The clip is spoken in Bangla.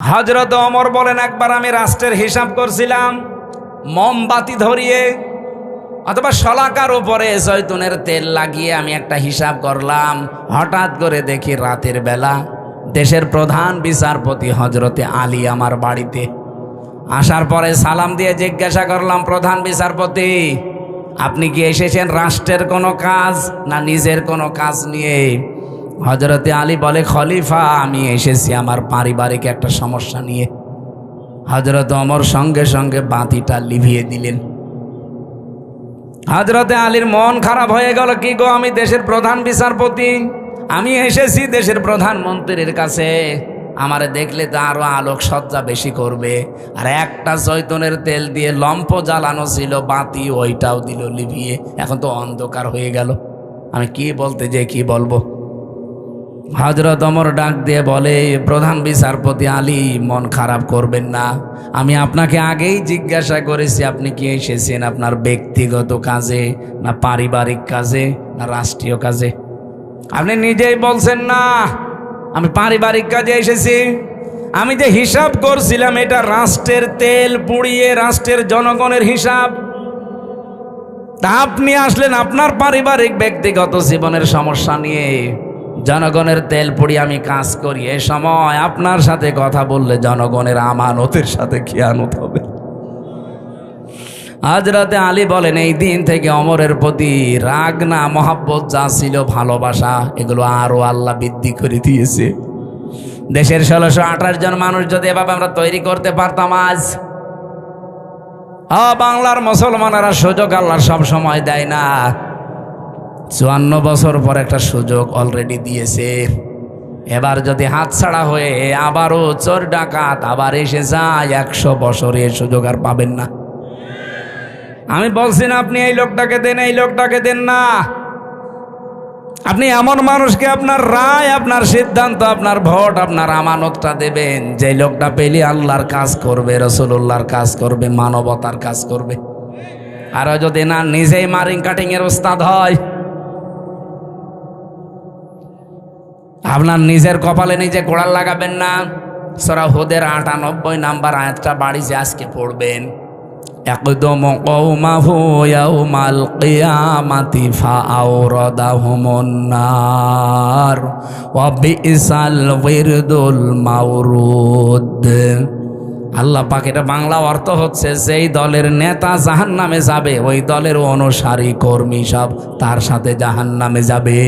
হযরত ওমর বলেন, একবার আমি রাষ্ট্রের হিসাব করছিলাম, মোমবাতি ধরিয়ে অথবা শলাকার উপরে জয়তুনের তেল লাগিয়ে আমি একটা হিসাব করলাম। হঠাৎ করে দেখি রাতের বেলা দেশের প্রধান বিচারপতি হযরতে আলী আমার বাড়িতে আসার পরে সালাম দিয়ে জিজ্ঞাসা করলাম, প্রধান বিচারপতি, আপনি কি এসেছেন রাষ্ট্রের কোনো কাজ না নিজের কোনো কাজ নিয়ে? হযরতে আলী বলে, খলিফা, আমি এসেছি আমার পারিবারিক একটা সমস্যা নিয়ে। হযরত ওমর সঙ্গে সঙ্গে বাতিটা লিভিয়ে দিলেন। হযরতে আলীর মন খারাপ হয়ে গেল, কি গো, আমি দেশের প্রধান বিচারপতি, আমি এসেছি দেশের প্রধানমন্ত্রীর কাছে, আমারে দেখলে তো আরো আলোকসজ্জা বেশি করবে। আর একটা জয়তুনের তেল দিয়ে লম্ফ জ্বালানো ছিল বাতি, ওইটাও দিল লিভিয়ে, এখন তো অন্ধকার হয়ে গেল, আমি কি বলতে যে কি বলবো। হযরত ওমর ডাক দিয়ে বলে, প্রধান বিচারপতি আলী, মন খারাপ করবেন না, আমি আপনাকে আগেই জিজ্ঞাসা করেছি আপনি কি এসেছেন আপনার ব্যক্তিগত কাজে না পারিবারিক কাজে না রাষ্ট্রীয় কাজে? আপনি নিজেই বলছেন না আমি পারিবারিক কাজে এসেছি। আমি যে হিসাব করছিলাম এটা রাষ্ট্রের তেল পুড়িয়ে রাষ্ট্রের জনগণের হিসাব। তা আপনি আসলেন আপনার পারিবারিক ব্যক্তিগত জীবনের সমস্যা নিয়ে। জনগণের তেল পুড়িয়ে আমি কাজ করি, এ সময় আপনার সাথে কথা বললে জনগণের আমানতের সাথে খেয়ানত হবে। হযরতে আলী বলেন, এই দিন থেকে ওমরের প্রতি রাগ না মহব্বত যা ছিল, ভালোবাসা, এগুলো আরো আল্লাহ বৃদ্ধি করে দিয়েছে। দেশের 1628 জন মানুষ যদি এভাবে আমরা তৈরি করতে পারতাম আজ, বাংলার মুসলমানেরা সুযোগ আল্লাহ সব সময় দেয় না, 54 বছর পর একটা সুযোগ অলরেডি দিয়েছে। এবার যদি হাতছাড়া হয়ে আবারও চোর ডাকাত আবার এসে যায়, 100 বছরে সুযোগ আর পাবেন না। আমি বলছি না আপনি এই লোকটাকে দেন, এই লোকটাকে দেন না, আপনি এমন মানুষকে আপনার রায়, আপনার সিদ্ধান্ত, আপনার ভোট, আপনার আমানতটা দেবেন যে লোকটা পেলে আল্লাহর কাজ করবে, রাসূলুল্লাহর কাজ করবে, মানবতার কাজ করবে। আর যদি না নিজেই মারিং কাটিং এর ওস্তাদ হয়, আপনার নিজের কপালে নিজে গোড়াল লাগাবেন না। সূরা হুদের 98 নাম্বার আয়াতটা বাড়িতে আজকে পড়বেন। ইয়াকদুম কওমাহু ইয়াউমাল কিয়ামাতি ফাআওরাদাহুমুন নার ওয়া বিসাল ওয়িরদুল মাওরুদ। আল্লাহ পাক, এটা বাংলা অর্থ হচ্ছে, যেই দলের নেতা জাহান্নামে যাবে ওই দলের অনুসারী কর্মী সব তার সাথে জাহান্নামে যাবে।